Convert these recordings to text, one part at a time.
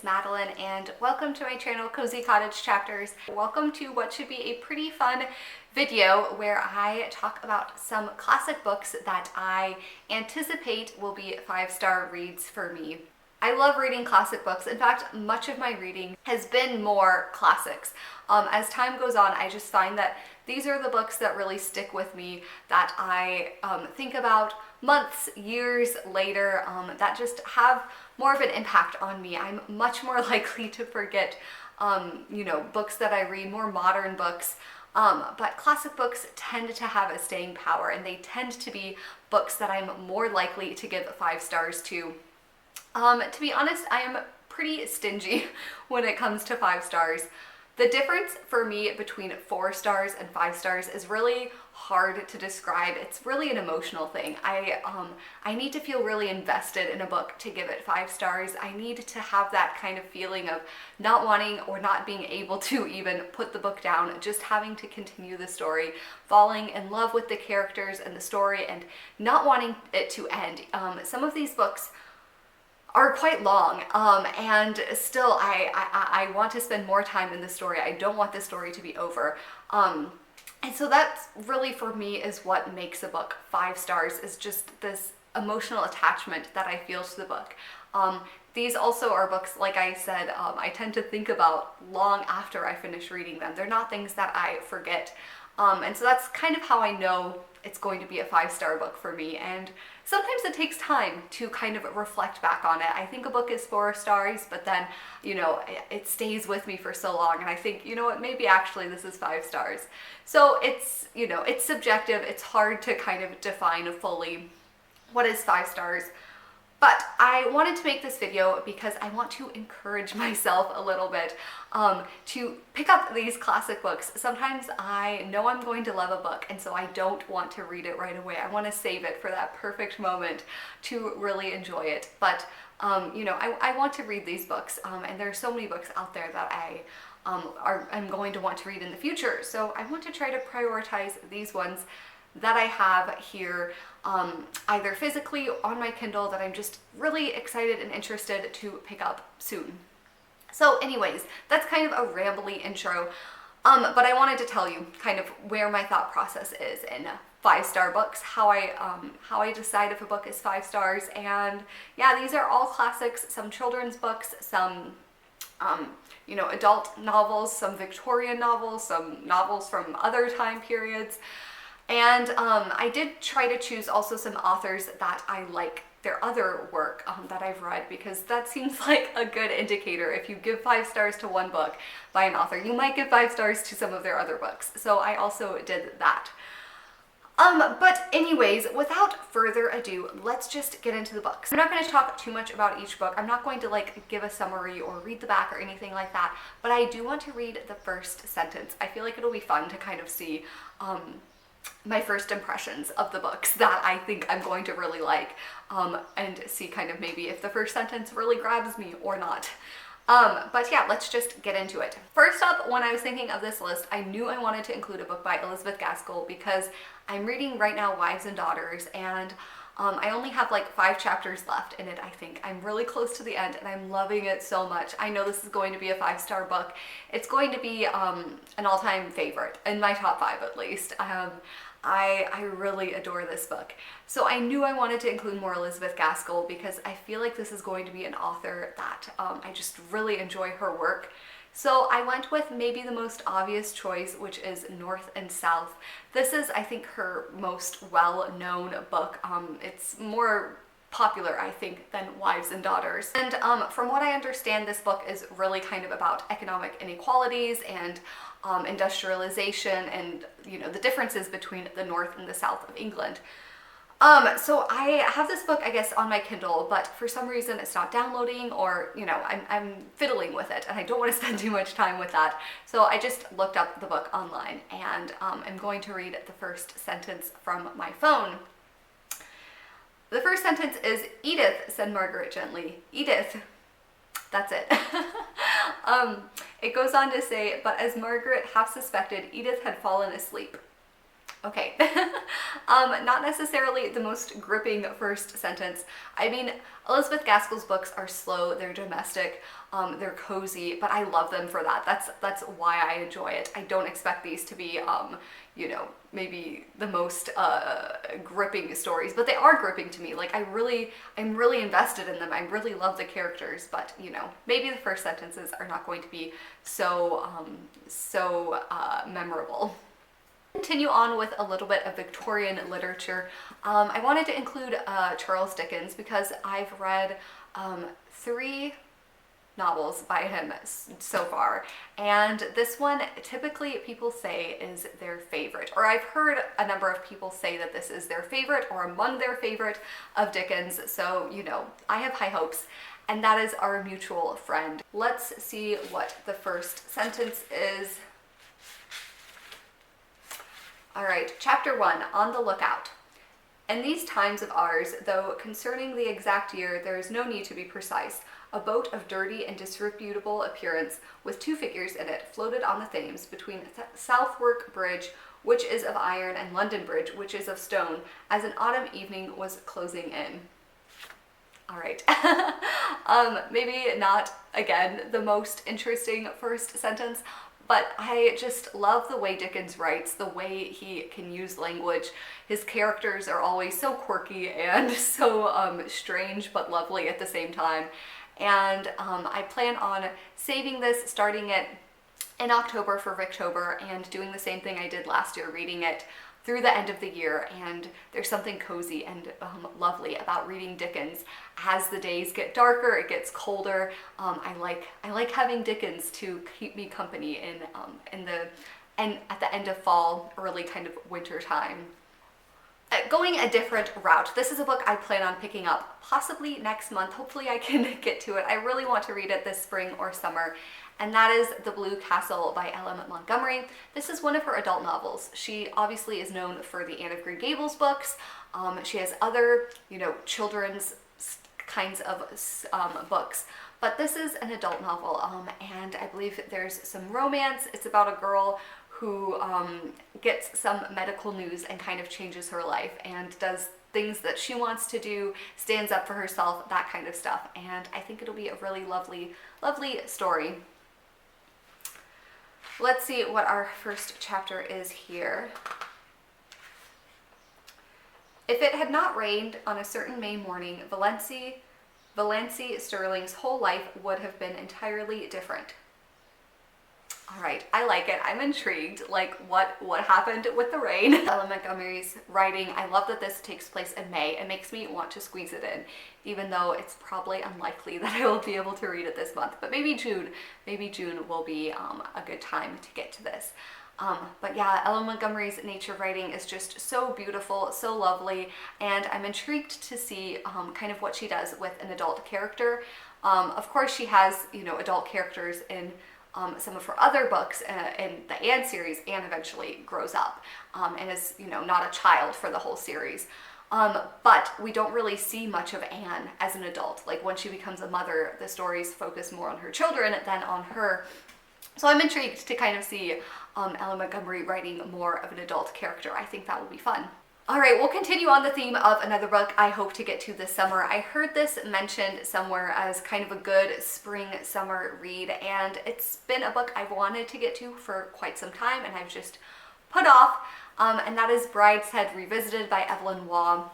Madeline and welcome to my channel Cozy Cottage Chapters. Welcome to what should be a pretty fun video where I talk about some classic books that I anticipate will be 5-star reads for me. I love reading classic books. In fact, much of my reading has been more classics. As time goes on, I just find that these are the books that really stick with me, that I think about months, years later, that just have more of an impact on me. I'm much more likely to forget, books that I read, more modern books. But classic books tend to have a staying power, and they tend to be books that I'm more likely to give 5 stars to. To be honest, I am pretty stingy when it comes to 5 stars. The difference for me between 4 stars and 5 stars is really hard to describe. It's really an emotional thing. I need to feel really invested in a book to give it 5 stars. I need to have that kind of feeling of not wanting or not being able to even put the book down, just having to continue the story, falling in love with the characters and the story, and not wanting it to end. Some of these books are quite long, and still I want to spend more time in the story. I don't want the story to be over. And so that's really, for me, is what makes a book 5 stars, is just this emotional attachment that I feel to the book. These also are books, like I said, I tend to think about long after I finish reading them. They're not things that I forget. And so that's kind of how I know it's going to be a 5-star book for me. And sometimes it takes time to kind of reflect back on it. I think a book is 4 stars, but then, it stays with me for so long. And I think, what, maybe actually this is 5 stars. So it's, it's subjective. It's hard to kind of define fully what is 5 stars. But I wanted to make this video because I want to encourage myself a little bit to pick up these classic books. Sometimes I know I'm going to love a book, and so I don't want to read it right away. I want to save it for that perfect moment to really enjoy it. But I want to read these books, and there are so many books out there that I'm going to want to read in the future. So I want to try to prioritize these ones that I have here, either physically on my Kindle, that I'm just really excited and interested to pick up soon. So anyways, that's kind of a rambly intro, but I wanted to tell you kind of where my thought process is in 5-star books, how I decide if a book is 5 stars. And yeah, these are all classics, some children's books, some adult novels, some Victorian novels, some novels from other time periods. And I did try to choose also some authors that I like their other work that I've read, because that seems like a good indicator. If you give 5 stars to one book by an author, you might give 5 stars to some of their other books. So I also did that. But anyways, without further ado, let's just get into the books. I'm not going to talk too much about each book. I'm not going to give a summary or read the back or anything like that, but I do want to read the first sentence. I feel like it'll be fun to kind of see my first impressions of the books that I think I'm going to really like, and see kind of maybe if the first sentence really grabs me or not. But yeah, let's just get into it. First up, when I was thinking of this list, I knew I wanted to include a book by Elizabeth Gaskell, because I'm reading right now Wives and Daughters, and I only have 5 chapters left in it, I think. I'm really close to the end, and I'm loving it so much. I know this is going to be a 5-star book. It's going to be an all-time favorite, in my top 5 at least. I really adore this book. So I knew I wanted to include more Elizabeth Gaskell, because I feel like this is going to be an author that I just really enjoy her work. So I went with maybe the most obvious choice, which is North and South. This is, I think, her most well-known book. It's more popular, I think, than Wives and Daughters. And from what I understand, this book is really kind of about economic inequalities and industrialization, and the differences between the North and the South of England. So I have this book, I guess, on my Kindle, but for some reason it's not downloading, or, I'm fiddling with it, and I don't want to spend too much time with that. So I just looked up the book online, and I'm going to read the first sentence from my phone. The first sentence is, "Edith," said Margaret gently. "Edith." That's it. It goes on to say, "But as Margaret half suspected, Edith had fallen asleep." Okay, not necessarily the most gripping first sentence. I mean, Elizabeth Gaskell's books are slow, they're domestic, they're cozy, but I love them for that. That's why I enjoy it. I don't expect these to be, you know, maybe the most gripping stories, but they are gripping to me. Like I'm really invested in them. I really love the characters, but you know, maybe the first sentences are not going to be so memorable. Continue on with a little bit of Victorian literature. I wanted to include Charles Dickens because I've read 3 novels by him so far, and this one typically people say is their favorite, or I've heard a number of people say that this is their favorite or among their favorite of Dickens, so you know, I have high hopes, and that is Our Mutual Friend. Let's see what the first sentence is. All right, chapter 1, On the Lookout. In these times of ours, though concerning the exact year there is no need to be precise, a boat of dirty and disreputable appearance, with 2 figures in it, floated on the Thames between Southwark Bridge, which is of iron, and London Bridge, which is of stone, as an autumn evening was closing in. All right, maybe not, again, the most interesting first sentence, but I just love the way Dickens writes, the way he can use language. His characters are always so quirky and so strange but lovely at the same time. And I plan on saving this, starting it in October for Victober, and doing the same thing I did last year, reading it through the end of the year. And there's something cozy and lovely about reading Dickens. As the days get darker, it gets colder. I like having Dickens to keep me company at the end of fall, early kind of winter time. Going a different route. This is a book I plan on picking up possibly next month. Hopefully I can get to it. I really want to read it this spring or summer, and that is The Blue Castle by L.M. Montgomery. This is one of her adult novels. She obviously is known for the Anne of Green Gables books. She has other, you know, children's kinds of books, but this is an adult novel, and I believe there's some romance. It's about a girl who gets some medical news and kind of changes her life and does things that she wants to do, stands up for herself, that kind of stuff. And I think it'll be a really lovely, lovely story. Let's see what our first chapter is here. If it had not rained on a certain May morning, Valencie Sterling's whole life would have been entirely different. All right, I like it. I'm intrigued, like what happened with the rain. L.M. Montgomery's writing, I love that this takes place in May. It makes me want to squeeze it in, even though it's probably unlikely that I will be able to read it this month. But maybe June will be a good time to get to this. But yeah, L.M. Montgomery's nature writing is just so beautiful, so lovely, and I'm intrigued to see kind of what she does with an adult character. Of course, she has, you know, adult characters in some of her other books in the Anne series. Anne eventually grows up and is, you know, not a child for the whole series. But we don't really see much of Anne as an adult. Like when she becomes a mother, the stories focus more on her children than on her. So I'm intrigued to kind of see L.M. Montgomery writing more of an adult character. I think that will be fun. All right, we'll continue on the theme of another book I hope to get to this summer. I heard this mentioned somewhere as kind of a good spring summer read, and it's been a book I've wanted to get to for quite some time and I've just put off, and that is Brideshead Revisited by Evelyn Waugh.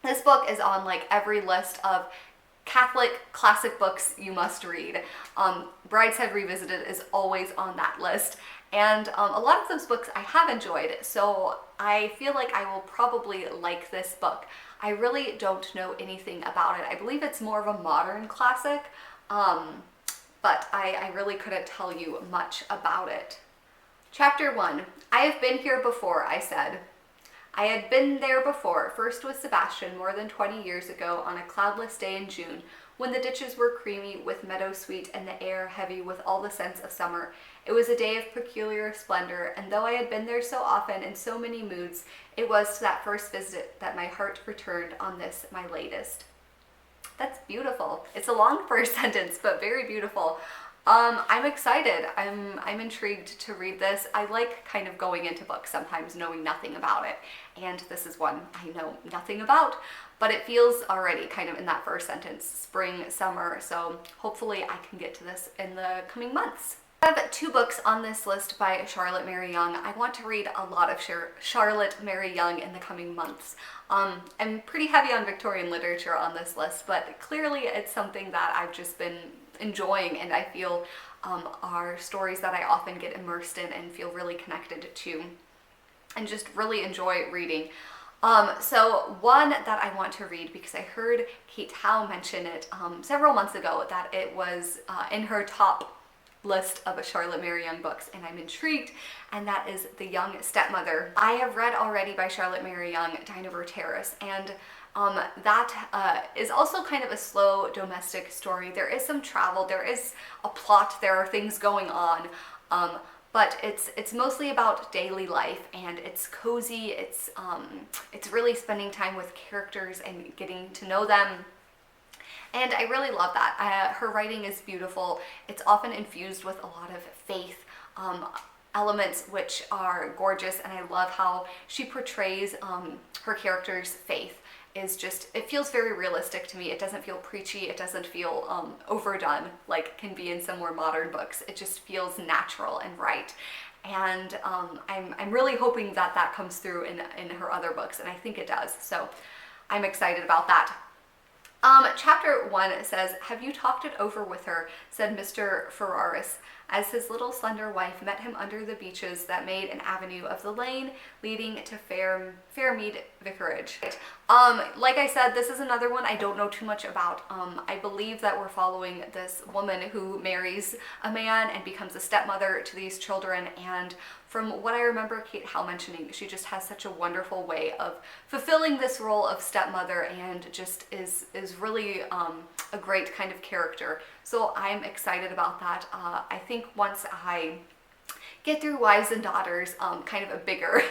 This book is on like every list of Catholic classic books you must read. Brideshead Revisited is always on that list. And a lot of those books I have enjoyed, so I feel like I will probably like this book. I really don't know anything about it. I believe it's more of a modern classic, but I really couldn't tell you much about it. Chapter 1. I have been here before, I said. I had been there before, first with Sebastian more than 20 years ago on a cloudless day in June, when the ditches were creamy with meadow sweet and the air heavy with all the scents of summer. It was a day of peculiar splendor, and though I had been there so often in so many moods, it was to that first visit that my heart returned on this, my latest. That's beautiful. It's a long first sentence, but very beautiful. I'm excited. I'm intrigued to read this. I like kind of going into books sometimes knowing nothing about it, and this is one I know nothing about, but it feels already kind of in that first sentence, spring, summer, so hopefully I can get to this in the coming months. I have 2 books on this list by Charlotte Mary Young. I want to read a lot of Charlotte Mary Young in the coming months. I'm pretty heavy on Victorian literature on this list, but clearly it's something that I've just been enjoying, and I feel are stories that I often get immersed in and feel really connected to and just really enjoy reading. So one that I want to read because I heard Kate Howe mention it several months ago that it was in her top list of Charlotte Mary Young books, and I'm intrigued, and that is The Young Stepmother. I have read already by Charlotte Mary Young, Dinover Terrace, and that is also kind of a slow domestic story. There is some travel, there is a plot, there are things going on, but it's mostly about daily life, and it's cozy, it's really spending time with characters and getting to know them. And I really love that. Her writing is beautiful. It's often infused with a lot of faith elements, which are gorgeous, and I love how she portrays her character's faith. It feels very realistic to me. It doesn't feel preachy. It doesn't feel overdone like can be in some more modern books. It just feels natural and right. And I'm really hoping that that comes through in her other books, and I think it does. So I'm excited about that. Chapter 1 says, "Have you talked it over with her?" said Mr. Ferraris, as his little slender wife met him under the beeches that made an avenue of the lane leading to Fairmead Vicarage. Like I said, this is another one I don't know too much about. I believe that we're following this woman who marries a man and becomes a stepmother to these children, and from what I remember Kate Howe mentioning, she just has such a wonderful way of fulfilling this role of stepmother, and just is really a great kind of character. So I'm excited about that. I think once I get through Wives and Daughters, kind of a bigger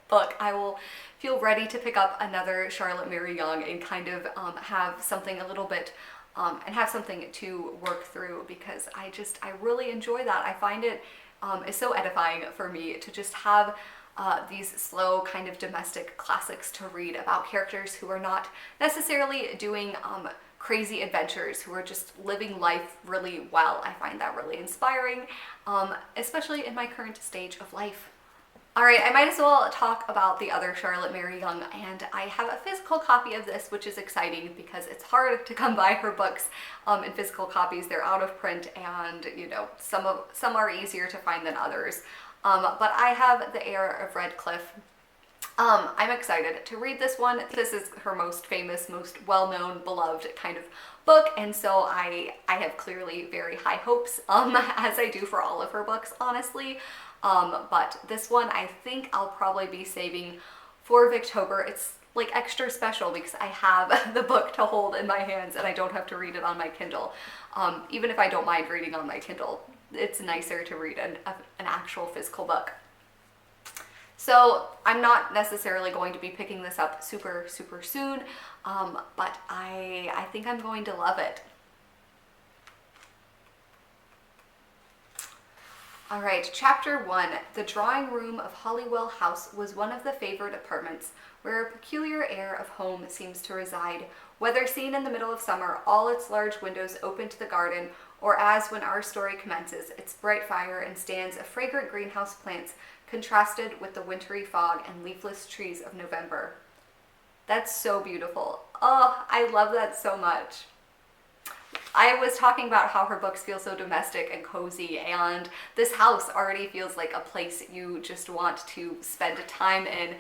book, I will feel ready to pick up another Charlotte Mary Young and kind of have something a little bit and have something to work through, because I really enjoy that. I find it is so edifying for me to just have these slow kind of domestic classics to read about characters who are not necessarily doing crazy adventures, who are just living life really well. I find that really inspiring, especially in my current stage of life. Alright, I might as well talk about the other Charlotte Mary Young, and I have a physical copy of this, which is exciting because it's hard to come by her books in physical copies. They're out of print, and you know, some are easier to find than others. But I have the Heir of Redclyffe. I'm excited to read this one. This is her most famous, most well-known, beloved kind of book, and so I have clearly very high hopes, as I do for all of her books, honestly. But this one I think I'll probably be saving for Victober. It's like extra special because I have the book to hold in my hands and I don't have to read it on my Kindle. Even if I don't mind reading on my Kindle, it's nicer to read an actual physical book. So I'm not necessarily going to be picking this up super soon, but I think I'm going to love it. Alright, Chapter 1. The drawing room of Holywell House was one of the favored apartments, where a peculiar air of home seems to reside, whether seen in the middle of summer, all its large windows open to the garden, or as when our story commences, its bright fire and stands of fragrant greenhouse plants contrasted with the wintry fog and leafless trees of November. That's so beautiful. Oh, I love that so much. I was talking about how her books feel so domestic and cozy, and this house already feels like a place you just want to spend time in.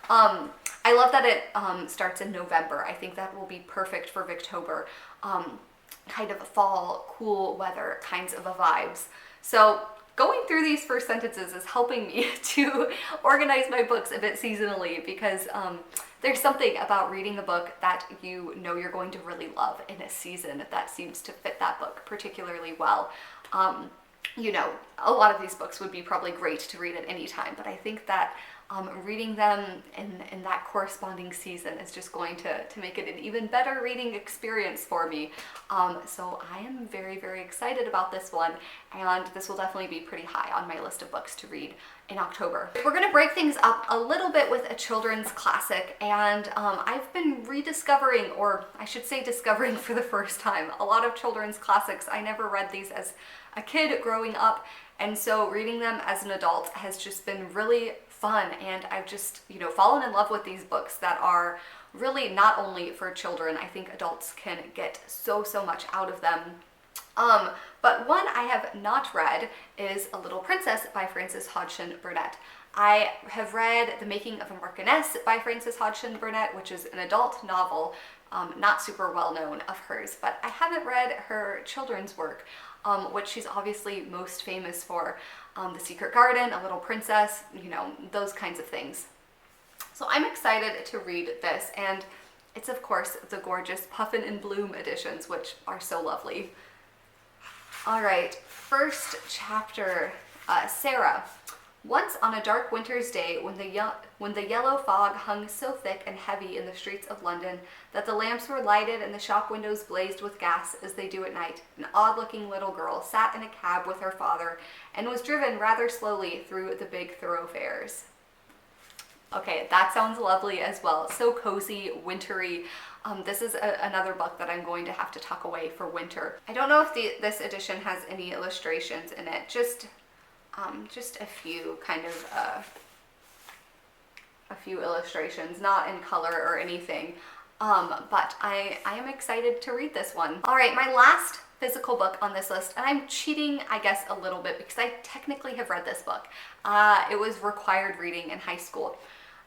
I love that it starts in November. I think that will be perfect for Victober. Kind of fall, cool weather kinds of vibes. So going through these first sentences is helping me to organize my books a bit seasonally, because there's something about reading a book that you know you're going to really love in a season that seems to fit that book particularly well. You know, a lot of these books would be probably great to read at any time, but I think that reading them in that corresponding season is just going to make it an even better reading experience for me. So I am very, very excited about this one, and this will definitely be pretty high on my list of books to read in October. We're going to break things up a little bit with a children's classic, and I've been rediscovering, or I should say discovering for the first time, a lot of children's classics. I never read these as a kid growing up, and so reading them as an adult has just been really fun, and I've just, fallen in love with these books that are really not only for children. I think adults can get so much out of them. But one I have not read is A Little Princess by Frances Hodgson Burnett. I have read The Making of a Marchioness by Frances Hodgson Burnett, which is an adult novel, not super well known of hers, but I haven't read her children's work, which she's obviously most famous for. The Secret Garden, A Little Princess, those kinds of things. So I'm excited to read this, and it's of course the gorgeous Puffin and Bloom editions, which are so lovely. All right, first chapter, Sarah. Once on a dark winter's day, when the yellow fog hung so thick and heavy in the streets of London that the lamps were lighted and the shop windows blazed with gas as they do at night, an odd-looking little girl sat in a cab with her father and was driven rather slowly through the big thoroughfares. Okay, that sounds lovely as well. So cozy, wintry. This is another book that I'm going to have to tuck away for winter. I don't know if this edition has any illustrations in it. Just a few a few illustrations, not in color or anything. But I am excited to read this one. All right, my last physical book on this list, and I'm cheating, I guess, a little bit because I technically have read this book. It was required reading in high school.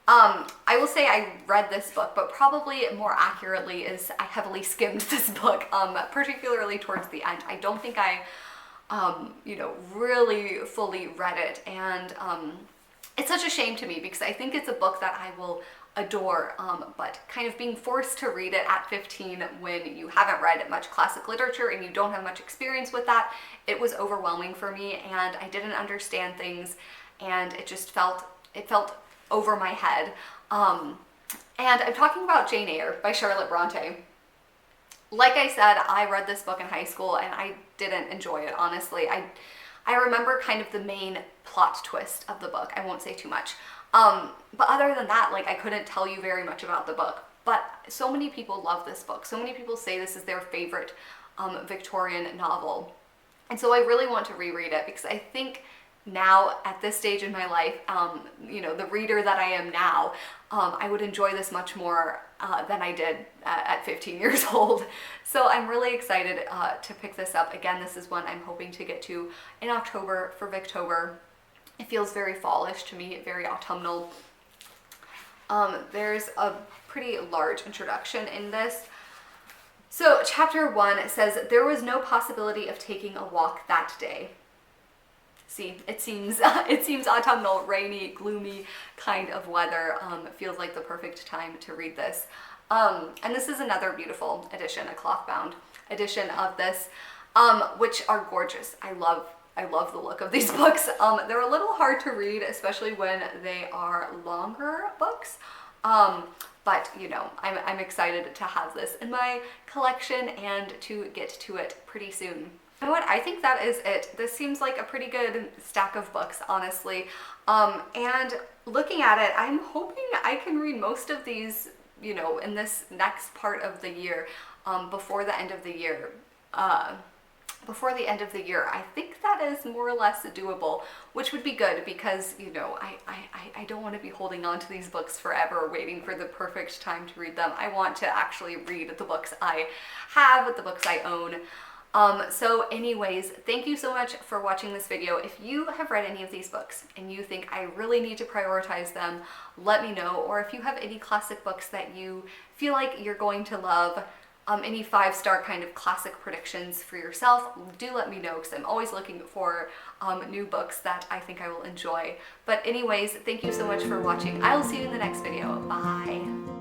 I will say I read this book, but probably more accurately is I heavily skimmed this book, particularly towards the end. I don't think I, really fully read it, and it's such a shame to me because I think it's a book that I will adore, but kind of being forced to read it at 15 when you haven't read much classic literature and you don't have much experience with that, it was overwhelming for me, and I didn't understand things, and it felt over my head. And I'm talking about Jane Eyre by Charlotte Bronte. Like I said, I read this book in high school and I didn't enjoy it, honestly. I remember kind of the main plot twist of the book. I won't say too much. But other than that, I couldn't tell you very much about the book. But so many people love this book. So many people say this is their favorite Victorian novel. And so I really want to reread it because I think now, at this stage in my life, the reader that I am now, I would enjoy this much more than I did at 15 years old. So I'm really excited to pick this up. Again, this is one I'm hoping to get to in October for Victober. It feels very fallish to me, very autumnal. There's a pretty large introduction in this. So chapter 1 says, there was no possibility of taking a walk that day. See, it seems autumnal, rainy, gloomy kind of weather. It feels like the perfect time to read this. And this is another beautiful edition, a cloth-bound edition of this, which are gorgeous. I love the look of these books. They're a little hard to read, especially when they are longer books. But I'm excited to have this in my collection and to get to it pretty soon. You know what? I think that is it. This seems like a pretty good stack of books, honestly. And looking at it, I'm hoping I can read most of these, in this next part of the year, before the end of the year. I think that is more or less doable, which would be good because, I don't want to be holding on to these books forever, waiting for the perfect time to read them. I want to actually read the books I have, the books I own. So anyways, thank you so much for watching this video. If you have read any of these books and you think I really need to prioritize them, let me know. Or if you have any classic books that you feel like you're going to love, any 5-star kind of classic predictions for yourself, do let me know because I'm always looking for new books that I think I will enjoy. But anyways, thank you so much for watching. I will see you in the next video. Bye.